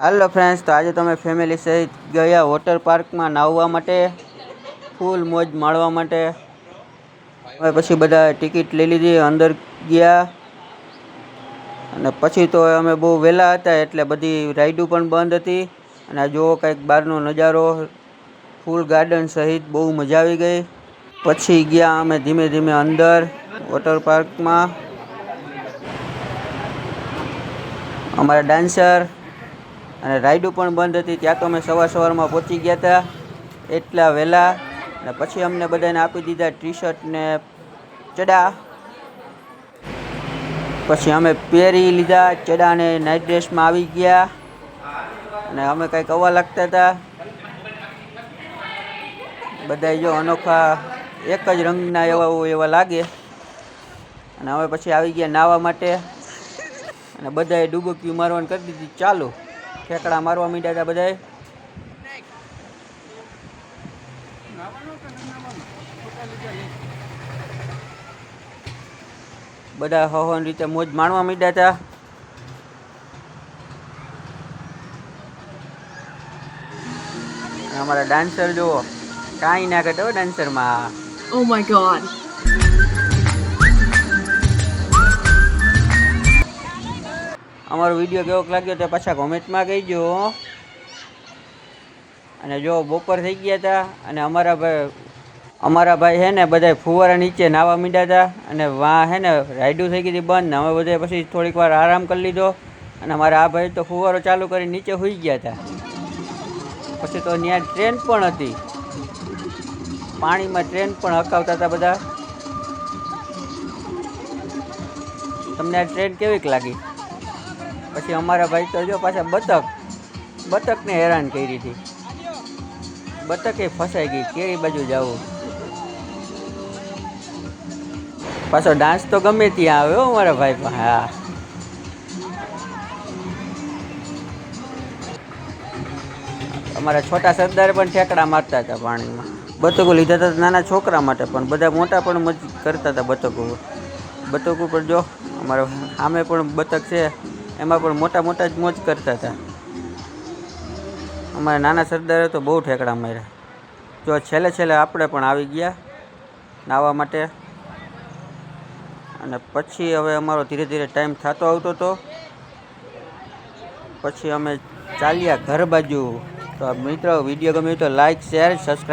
Hello friends, तो आज તમે ફેમિલી સહિત ગયા વોટર પાર્કમાં નાહવા માટે, ફૂલ મોજ માણવા માટે। હવે પછી બધા ટિકિટ લઈ લીધી, અંદર ગયા અને પછી તો અમે બહુ વહેલા હતા એટલે બધી રાઈડો પણ બંધ હતી। અને જો કંઈક બહારનો નજારો, ફૂલ ગાર્ડન સહિત બહુ મજા આવી ગઈ। પછી ગયા અમે ધીમે ધીમે અંદર વોટર પાર્કમાં। અમારા ડાન્સર અને રાઈડો પણ બંધ હતી, ત્યાં તો અમે સવારમાં પહોંચી ગયા હતા એટલા વહેલા। અને પછી અમને બધાને આપી દીધા ટી શર્ટ ને ચડા। પછી અમે પહેરી લીધા ચડા ને નાઇટ ડ્રેસમાં આવી ગયા અને અમે કંઈક અવા લાગતા હતા બધા। જો અનોખા એક જ રંગના એવા લાગે। અને અમે પછી આવી ગયા નાહવા માટે અને બધાએ ડૂબકીઓ મારવાની કરી દીધી ચાલુ। ઠેકડા મારવા માંડ્યા હતા બધાએ। બધા હવાની રીતે મોજ માણવા માંડ્યા હતા। અમારા ડાન્સર જુઓ, કાંઈ ના ઘટે હો ડાન્સરમાં। Oh my god. અમારો વિડીયો કેવો લાગ્યો તે પાછા કોમેન્ટમાં કહેજો। અને જો બપોર થઈ ગયા હતા અને અમારા ભાઈ હે ને બધા ફુવારા નીચે નાહવા માંડ્યા હતા અને વાં હે ને રાઈડું થઈ ગઈ હતી બંધ ને અમે બધા પછી થોડીક વાર આરામ કરી લીધો। અને અમારા આ ભાઈ તો ફુવારો ચાલુ કરી નીચે સૂઈ ગયા હતા। પછી તો ત્યાં ટ્રેન પણ હતી, પાણીમાં ટ્રેન પણ હકાવતા હતા બધા। તમને આ ટ્રેન કેવીક લાગી? પછી અમારા ભાઈ તો જો પાછા બતકને હેરાન કરી હતી, બતકે ફસાઈ ગઈ કેવી બાજુ જવું। પાછો ડાન્સ તો ગમે ત્યાં આવે હો મારા ભાઈ પણ। હા, અમારા છોટા સરદારે પણ ઠેકડા મારતા હતા પાણીમાં। બતકો લીધા હતા નાના છોકરા માટે, પણ બધા મોટા પણ મજ કરતા હતા બતકો પર। જો અમારા સામે પણ બતક છે, એમાં પણ મોટા જ મોજ કરતા હતા। અમારા નાના સરદારે તો બહુ ઠેકડા માર્યા। જો છેલ્લે આપણે પણ આવી ગયા નાહવા માટે। અને પછી હવે અમારો ધીરે ધીરે ટાઈમ થતો આવતો હતો, પછી અમે ચાલ્યા ઘર બાજુ। તો મિત્રો, વિડીયો ગમ્યો તો લાઈક, શેર, સબસ્ક્રાઈબ।